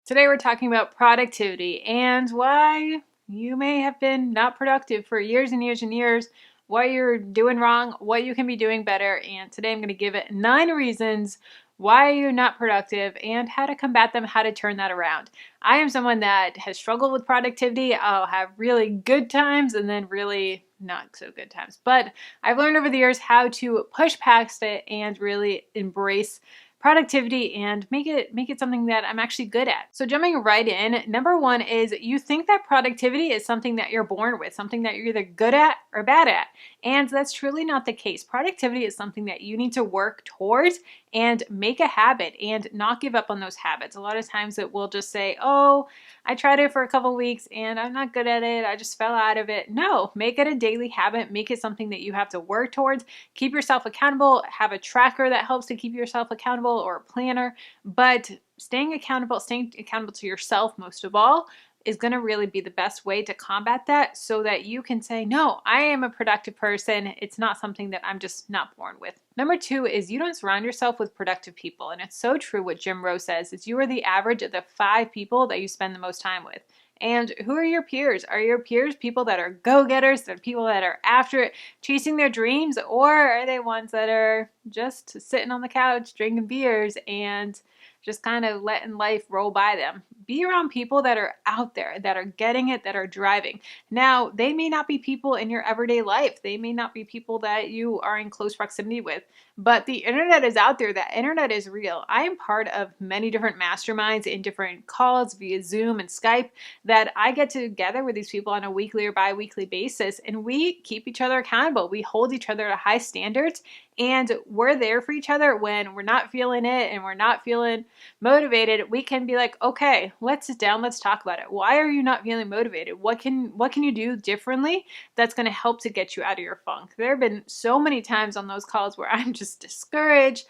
Today we're talking about productivity and why you may have been not productive for years and years and years, what you're doing wrong, what you can be doing better, and today I'm going to give it 9 reasons why you're not productive and how to combat them, how to turn that around. I am someone that has struggled with productivity. I'll have really good times and then really not so good times. But I've learned over the years how to push past it and really embrace productivity and make it something that I'm actually good at. So jumping right in, number 1 is you think that productivity is something that you're born with, something that you're either good at or bad at. And that's truly not the case. Productivity is something that you need to work towards and make a habit and not give up on those habits. A lot of times it will just say, oh, I tried it for a couple weeks and I'm not good at it. I just fell out of it. No, make it a daily habit. Make it something that you have to work towards. Keep yourself accountable. Have a tracker that helps to keep yourself accountable or a planner. But staying accountable to yourself most of all is going to really be the best way to combat that so that you can say, no, I am a productive person. It's not something that I'm just not born with. Number 2 is you don't surround yourself with productive people. And it's so true what Jim Rohn says is you are the average of the 5 people that you spend the most time with. And who are your peers? Are your peers people that are go-getters, that are people that are after it, chasing their dreams, or are they ones that are just sitting on the couch, drinking beers, and just kind of letting life roll by them? Be around people that are out there, that are getting it, that are driving. Now, they may not be people in your everyday life. They may not be people that you are in close proximity with, but the internet is out there. That internet is real. I am part of many different masterminds in different calls via Zoom and Skype that I get together with these people on a weekly or bi-weekly basis, and we keep each other accountable. We hold each other to high standards, and we're there for each other when we're not feeling it and we're not feeling motivated. We can be like, okay, let's sit down, let's talk about it. Why are you not feeling motivated? What can you do differently that's going to help to get you out of your funk? There have been so many times on those calls where I'm just discouraged.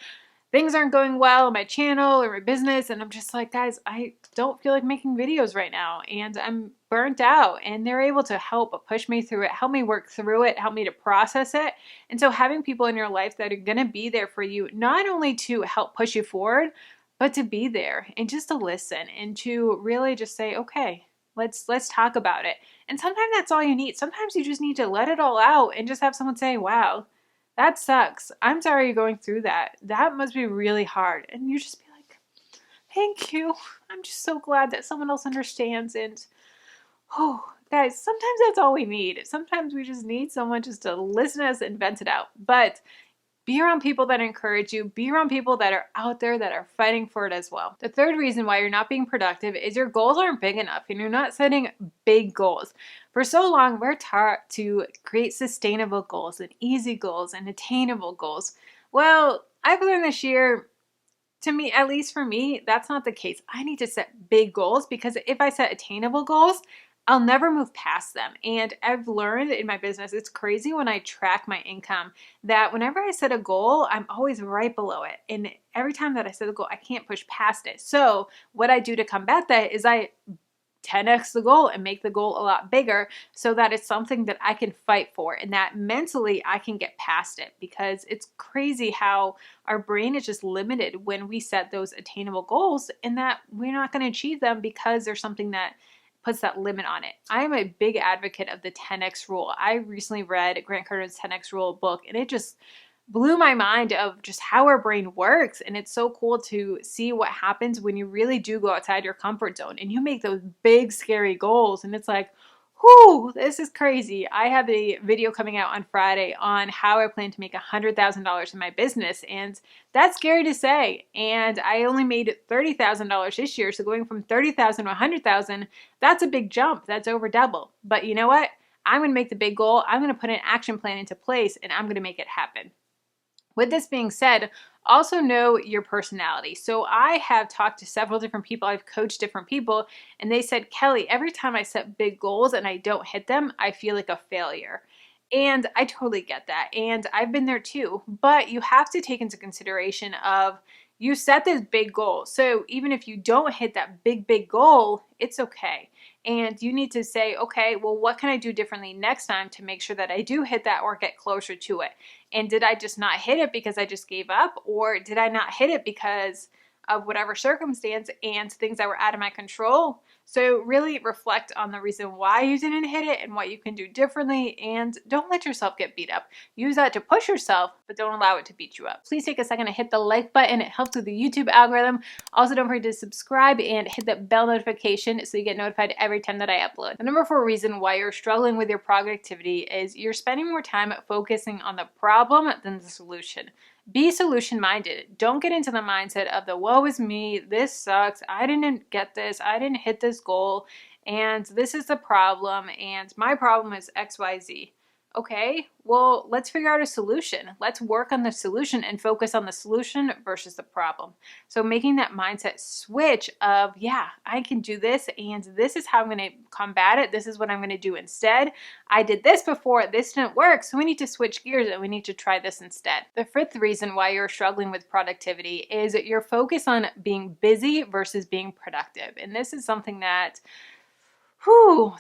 Things aren't going well on my channel or my business, and I'm just like, guys, I don't feel like making videos right now, and I'm burnt out. And they're able to help push me through it, help me work through it, help me to process it. And so having people in your life that are going to be there for you, not only to help push you forward, but to be there and just to listen and to really just say, okay, let's talk about it. And sometimes that's all you need. Sometimes you just need to let it all out and just have someone say, wow, that sucks. I'm sorry you're going through that. That must be really hard. And you just be like, thank you. I'm just so glad that someone else understands. And oh, guys, sometimes that's all we need. Sometimes we just need someone just to listen to us and vent it out. But be around people that encourage you. Be around people that are out there that are fighting for it as well. The third reason why you're not being productive is your goals aren't big enough and you're not setting big goals. For so long, we're taught to create sustainable goals and easy goals and attainable goals. Well, I've learned this year, to me, at least for me, that's not the case. I need to set big goals because if I set attainable goals, I'll never move past them. And I've learned in my business, it's crazy when I track my income that whenever I set a goal, I'm always right below it. And every time that I set a goal, I can't push past it. So what I do to combat that is I 10x the goal and make the goal a lot bigger so that it's something that I can fight for and that mentally I can get past it, because it's crazy how our brain is just limited when we set those attainable goals and that we're not going to achieve them because there's something that puts that limit on it. I am a big advocate of the 10x rule. I recently read Grant Cardone's 10x rule book and it just blew my mind of just how our brain works. And it's so cool to see what happens when you really do go outside your comfort zone and you make those big scary goals. And it's like, whoo, this is crazy. I have a video coming out on Friday on how I plan to make $100,000 in my business. And that's scary to say. And I only made $30,000 this year. So going from 30,000 to 100,000, that's a big jump. That's over double. But you know what? I'm going to make the big goal. I'm going to put an action plan into place and I'm going to make it happen. With this being said, also know your personality. So I have talked to several different people. I've coached different people and they said, Kelly, every time I set big goals and I don't hit them, I feel like a failure. And I totally get that. And I've been there too. But you have to take into consideration of you set this big goal. So even if you don't hit that big goal, it's okay. And you need to say, okay, well, what can I do differently next time to make sure that I do hit that or get closer to it? And did I just not hit it because I just gave up? Or did I not hit it because of whatever circumstance and things that were out of my control. So really reflect on the reason why you didn't hit it and what you can do differently, and don't let yourself get beat up. Use that to push yourself, but don't allow it to beat you up. Please take a second to hit the like button. It helps with the YouTube algorithm. Also, don't forget to subscribe and hit that bell notification so you get notified every time that I upload. The number 4 reason why you're struggling with your productivity is you're spending more time focusing on the problem than the solution. Be solution minded. Don't get into the mindset of the woe is me, this sucks, I didn't get this, I didn't hit this goal, and this is the problem, and my problem is XYZ. Okay, well, let's figure out a solution. Let's work on the solution and focus on the solution versus the problem. So making that mindset switch of, yeah, I can do this, and this is how I'm going to combat it. This is what I'm going to do instead. I did this before, this didn't work, so we need to switch gears and we need to try this instead. The 5th reason why you're struggling with productivity is your focus on being busy versus being productive. And this is something that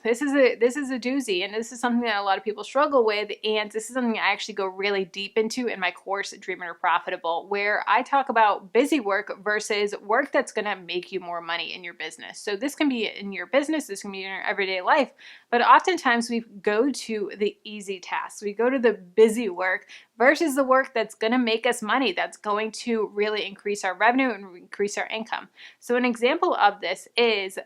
this is a doozy, and this is something that a lot of people struggle with, and this is something I actually go really deep into in my course, Dream and Profitable, where I talk about busy work versus work that's going to make you more money in your business. So this can be in your business, this can be in your everyday life, but oftentimes we go to the easy tasks. We go to the busy work versus the work that's going to make us money, that's going to really increase our revenue and increase our income. So an example of this is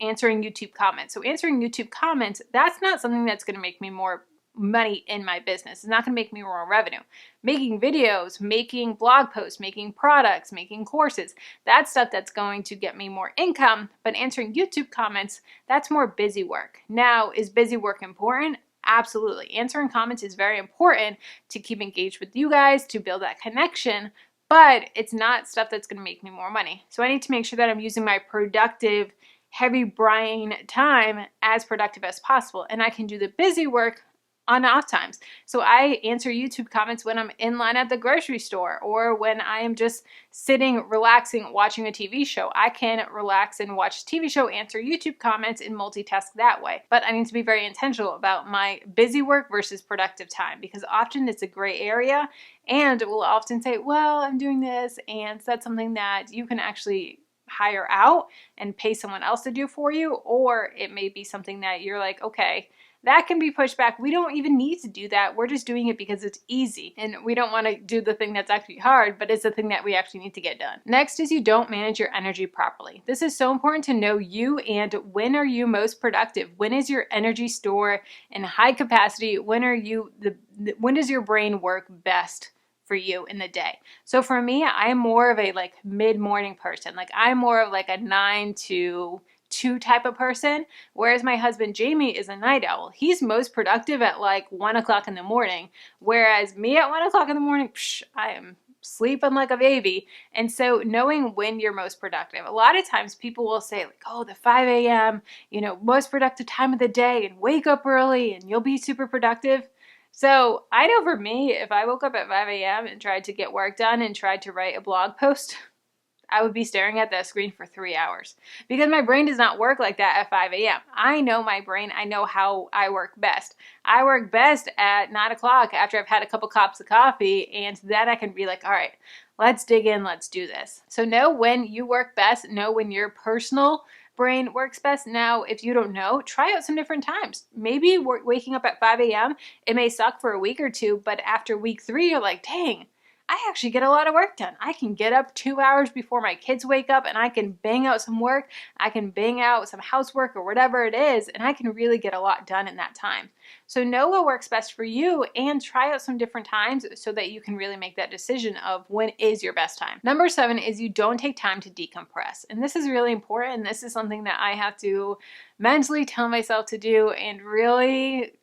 answering YouTube comments. So answering YouTube comments, that's not something that's going to make me more money in my business. It's not going to make me more revenue. Making videos, making blog posts, making products, making courses, that's stuff that's going to get me more income. But answering YouTube comments, that's more busy work. Now, is busy work important? Absolutely. Answering comments is very important to keep engaged with you guys, to build that connection, but it's not stuff that's going to make me more money. So I need to make sure that I'm using my productive, heavy brain time as productive as possible. And I can do the busy work on off times. So I answer YouTube comments when I'm in line at the grocery store or when I am just sitting, relaxing, watching a TV show. I can relax and watch a TV show, answer YouTube comments, and multitask that way. But I need to be very intentional about my busy work versus productive time, because often it's a gray area, and we'll often say, well, I'm doing this, and that's something that you can actually hire out and pay someone else to do for you, or it may be something that you're like, okay, that can be pushed back. We don't even need to do that. We're just doing it because it's easy, and we don't want to do the thing that's actually hard, but it's the thing that we actually need to get done. Next is you don't manage your energy properly. This is so important to know you and when are you most productive? When is your energy store in high capacity? When does your brain work best for you in the day? So for me, I am more of a mid-morning person. I'm more of a 9 to 2 type of person, whereas my husband Jamie is a night owl. He's most productive at 1 o'clock in the morning, whereas me at 1 o'clock in the morning, I am sleeping like a baby. And so knowing when you're most productive, a lot of times people will say oh, the 5 a.m., most productive time of the day, and wake up early and you'll be super productive. So I know for me, if I woke up at 5 a.m. and tried to get work done and tried to write a blog post, I would be staring at that screen for 3 hours, because my brain does not work like that at 5 a.m. I know my brain. I know how I work best. I work best at 9 o'clock after I've had a couple cups of coffee, and then I can be like, all right, let's dig in, let's do this. So know when you work best, know when your personal brain works best. Now, if you don't know, try out some different times. Maybe waking up at 5 a.m., it may suck for a week or two, but after week 3, you're like, dang, I actually get a lot of work done. I can get up 2 hours before my kids wake up and I can bang out some work. I can bang out some housework or whatever it is, and I can really get a lot done in that time. So know what works best for you and try out some different times so that you can really make that decision of when is your best time. Number 7 is you don't take time to decompress. And this is really important. This is something that I have to mentally tell myself to do and really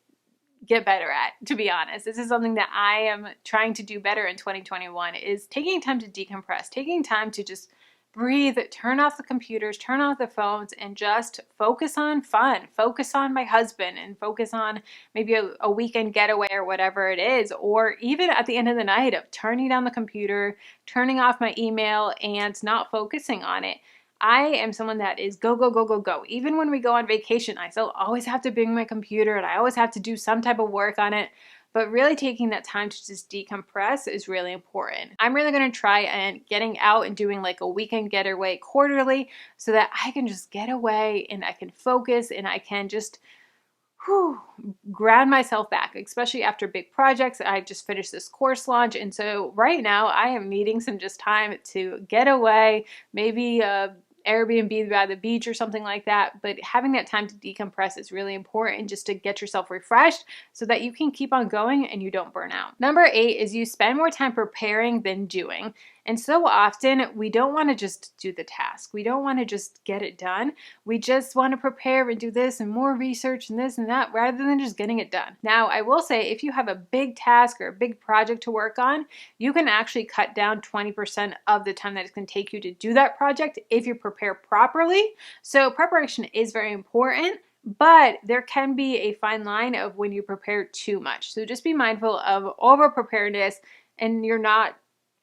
get better at, to be honest. This is something that I am trying to do better in 2021, is taking time to decompress, taking time to just breathe, turn off the computers, turn off the phones, and just focus on fun, focus on my husband, and focus on maybe a weekend getaway or whatever it is, or even at the end of the night of turning down the computer, turning off my email, and not focusing on it. I am someone that is go, go, go, go, go. Even when we go on vacation, I still always have to bring my computer and I always have to do some type of work on it. but really taking that time to just decompress is really important. I'm really going to try and getting out and doing like a weekend getaway quarterly so that I can just get away and I can focus and I can just ground myself back, especially after big projects. I just finished this course launch, and so right now I am needing some just time to get away, maybe Airbnb by the beach or something like that. But having that time to decompress is really important, just to get yourself refreshed so that you can keep on going and you don't burn out. Number 8 is you spend more time preparing than doing. And so often we don't want to just do the task. We don't want to just get it done. We just want to prepare and do this and more research and this and that rather than just getting it done. Now, I will say if you have a big task or a big project to work on, you can actually cut down 20% of the time that it's going to take you to do that project if you prepare properly. So preparation is very important. But there can be a fine line of when you prepare too much. So just be mindful of over preparedness and you're not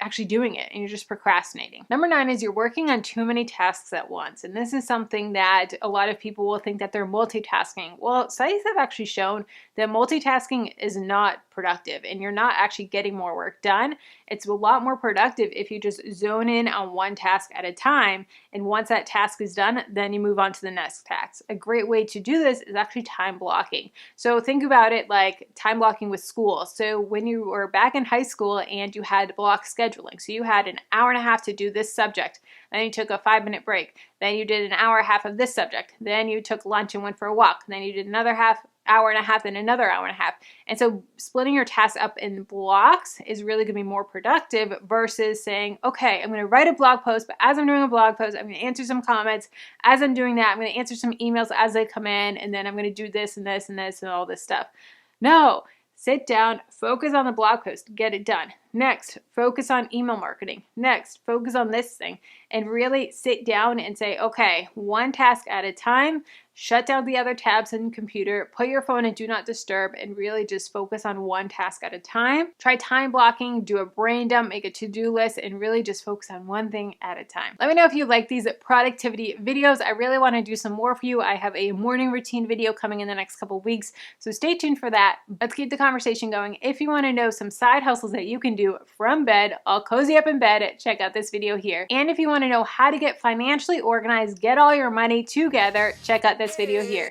actually doing it and you're just procrastinating. Number 9 is you're working on too many tasks at once. And this is something that a lot of people will think that they're multitasking. Well, studies have actually shown that multitasking is not productive and you're not actually getting more work done. It's a lot more productive if you just zone in on one task at a time. And once that task is done, then you move on to the next task. A great way to do this is actually time blocking. So think about it like time blocking with school. So when you were back in high school and you had block scheduling, so you had an hour and a half to do this subject, then you took a 5-minute break, then you did an hour and a half of this subject, then you took lunch and went for a walk, then you did another hour and a half, then another hour and a half. And so splitting your tasks up in blocks is really going to be more productive versus saying, okay, I'm going to write a blog post, but as I'm doing a blog post, I'm going to answer some comments. As I'm doing that, I'm going to answer some emails as they come in, and then I'm going to do this and this and this and all this stuff. No. Sit down, focus on the blog post, get it done. Next, focus on email marketing. Next, focus on this thing. And really sit down and say, okay, one task at a time, shut down the other tabs on your computer, put your phone in do not disturb, and really just focus on one task at a time. Try time blocking, do a brain dump, make a to-do list, and really just focus on one thing at a time. Let me know if you like these productivity videos. I really want to do some more for you. I have a morning routine video coming in the next couple of weeks, so stay tuned for that. Let's keep the conversation going. If you want to know some side hustles that you can do from bed, all cozy up in bed, check out this video here. And if you want to know how to get financially organized, get all your money together, check out this video here.